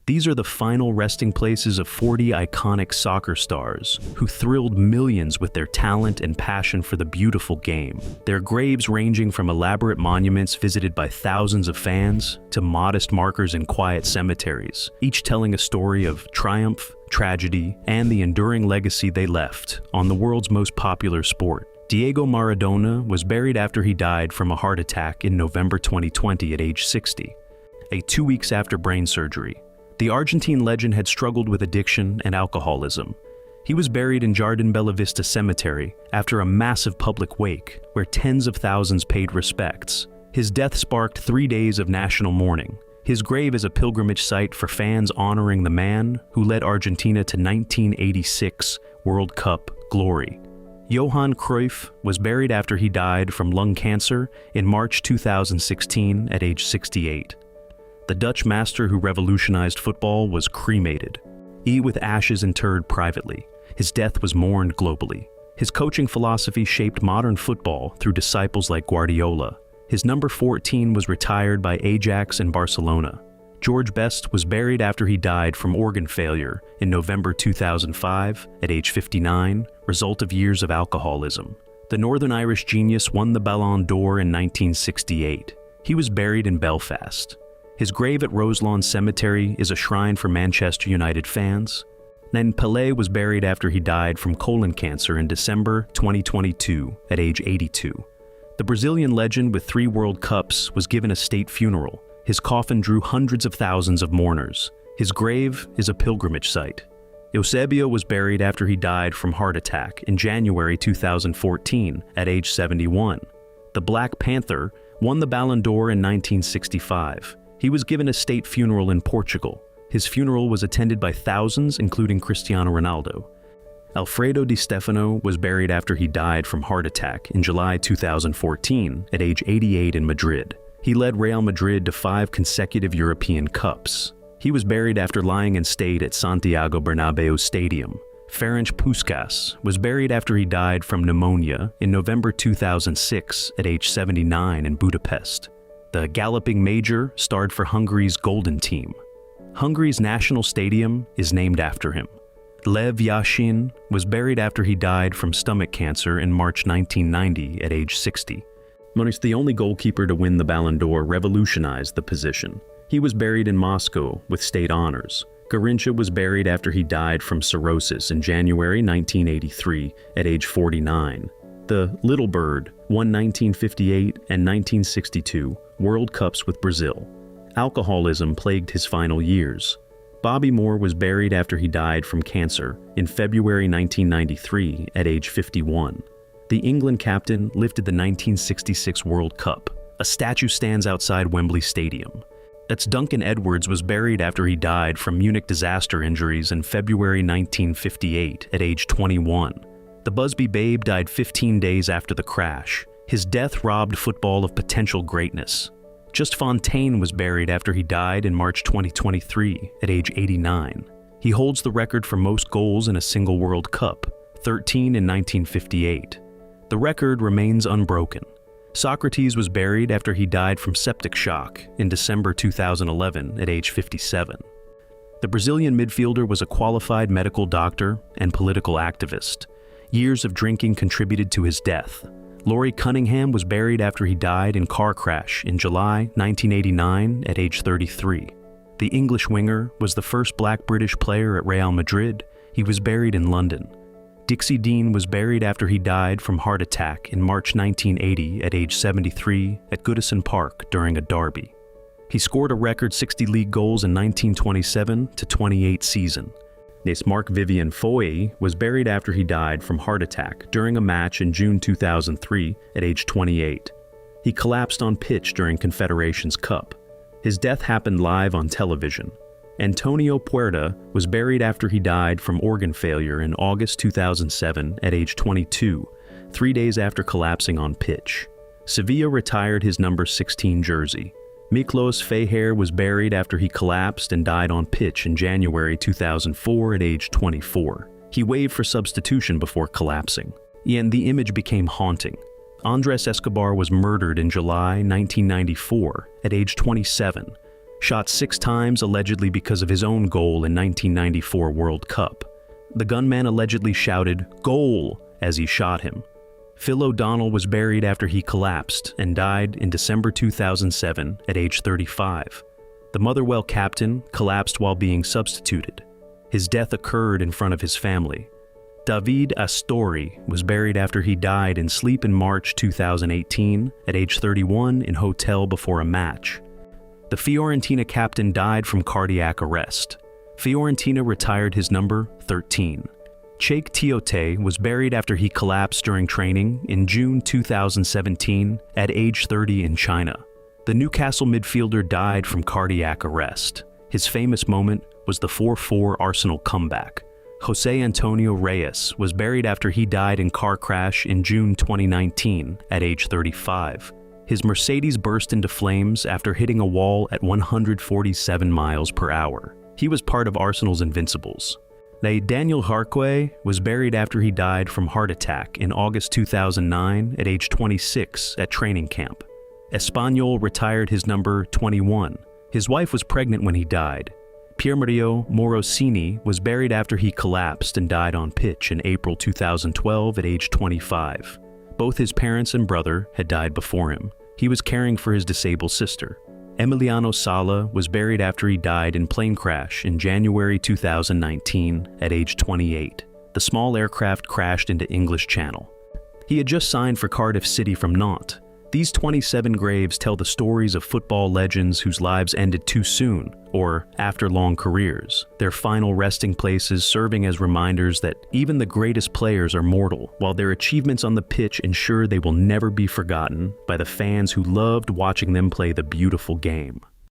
These are the final resting places of 40 iconic soccer stars who thrilled millions with their talent and passion for the beautiful game. Their graves ranging from elaborate monuments visited by thousands of fans to modest markers in quiet cemeteries, each telling a story of triumph, tragedy, and the enduring legacy they left on the world's most popular sport. Diego Maradona was buried after he died from a heart attack in November 2020 at age 60, 2 weeks after brain surgery. The Argentine legend had struggled with addiction and alcoholism. He was buried in Jardín Bella Vista Cemetery after a massive public wake where tens of thousands paid respects. His death sparked 3 days of national mourning. His grave is a pilgrimage site for fans honoring the man who led Argentina to 1986 World Cup glory. Johan Cruyff was buried after he died from lung cancer in March 2016 at age 68. The Dutch master who revolutionized football was cremated, with ashes interred privately. His death was mourned globally. His coaching philosophy shaped modern football through disciples like Guardiola. His number 14 was retired by Ajax in Barcelona. George Best was buried after he died from organ failure in November 2005 at age 59, result of years of alcoholism. The Northern Irish genius won the Ballon d'Or in 1968. He was buried in Belfast. His grave at Roselawn Cemetery is a shrine for Manchester United fans. Then Pelé was buried after he died from colon cancer in December 2022 at age 82. The Brazilian legend with 3 World Cups was given a state funeral. His coffin drew hundreds of thousands of mourners. His grave is a pilgrimage site. Eusébio was buried after he died from heart attack in January 2014 at age 71. The Black Panther won the Ballon d'Or in 1965. He was given a state funeral in Portugal. His funeral was attended by thousands, including Cristiano Ronaldo. Alfredo Di Stefano was buried after he died from heart attack in July 2014 at age 88 in Madrid. He led Real Madrid to 5 consecutive European Cups. He was buried after lying in state at Santiago Bernabéu Stadium. Ferenc Puskás was buried after he died from pneumonia in November 2006 at age 79 in Budapest. The Galloping Major starred for Hungary's Golden Team. Hungary's national stadium is named after him. Lev Yashin was buried after he died from stomach cancer in March 1990 at age 60. He's the only goalkeeper to win the Ballon d'Or, revolutionized the position. He was buried in Moscow with state honors. Garrincha was buried after he died from cirrhosis in January 1983 at age 49. The Little Bird won 1958 and 1962 World Cups with Brazil. Alcoholism plagued his final years. Bobby Moore was buried after he died from cancer in February 1993 at age 51. The England captain lifted the 1966 World Cup. A statue stands outside Wembley Stadium. Duncan Edwards was buried after he died from Munich disaster injuries in February 1958 at age 21. The Busby Babe died 15 days after the crash. His death robbed football of potential greatness. Just Fontaine was buried after he died in March 2023 at age 89. He holds the record for most goals in a single World Cup, 13 in 1958. The record remains unbroken. Socrates was buried after he died from septic shock in December 2011 at age 57. The Brazilian midfielder was a qualified medical doctor and political activist. Years of drinking contributed to his death. Laurie Cunningham was buried after he died in car crash in July 1989 at age 33. The English winger was the first black British player at Real Madrid. He was buried in London. Dixie Dean was buried after he died from heart attack in March 1980 at age 73 at Goodison Park during a derby. He scored a record 60 league goals in 1927-28 season. Marc-Vivien Foé was buried after he died from heart attack during a match in June 2003 at age 28. He collapsed on pitch during Confederations Cup. His death happened live on television. Antonio Puerta was buried after he died from organ failure in August 2007 at age 22, 3 days after collapsing on pitch. Sevilla retired his number 16 jersey. Miklos Feyhair was buried after he collapsed and died on pitch in January 2004 at age 24. He waved for substitution before collapsing. And the image became haunting. Andrés Escobar was murdered in July 1994 at age 27. shot 6 times allegedly because of his own goal in 1994 World Cup. The gunman allegedly shouted, "Goal!" as he shot him. Phil O'Donnell was buried after he collapsed and died in December 2007 at age 35. The Motherwell captain collapsed while being substituted. His death occurred in front of his family. David Astori was buried after he died in sleep in March 2018 at age 31 in hotel before a match. The Fiorentina captain died from cardiac arrest. Fiorentina retired his number 13. Cheikh Tiote was buried after he collapsed during training in June 2017 at age 30 in China. The Newcastle midfielder died from cardiac arrest. His famous moment was the 4-4 Arsenal comeback. José Antonio Reyes was buried after he died in car crash in June 2019 at age 35. His Mercedes burst into flames after hitting a wall at 147 miles per hour. He was part of Arsenal's Invincibles. Daniel Jarque was buried after he died from heart attack in August 2009 at age 26 at training camp. Espanyol retired his number 21. His wife was pregnant when he died. Piermario Morosini was buried after he collapsed and died on pitch in April 2012 at age 25. Both his parents and brother had died before him. He was caring for his disabled sister. Emiliano Sala was buried after he died in plane crash in January 2019 at age 28. The small aircraft crashed into English Channel. He had just signed for Cardiff City from Nantes. These 27 graves tell the stories of football legends whose lives ended too soon, or after long careers, their final resting places serving as reminders that even the greatest players are mortal, while their achievements on the pitch ensure they will never be forgotten by the fans who loved watching them play the beautiful game.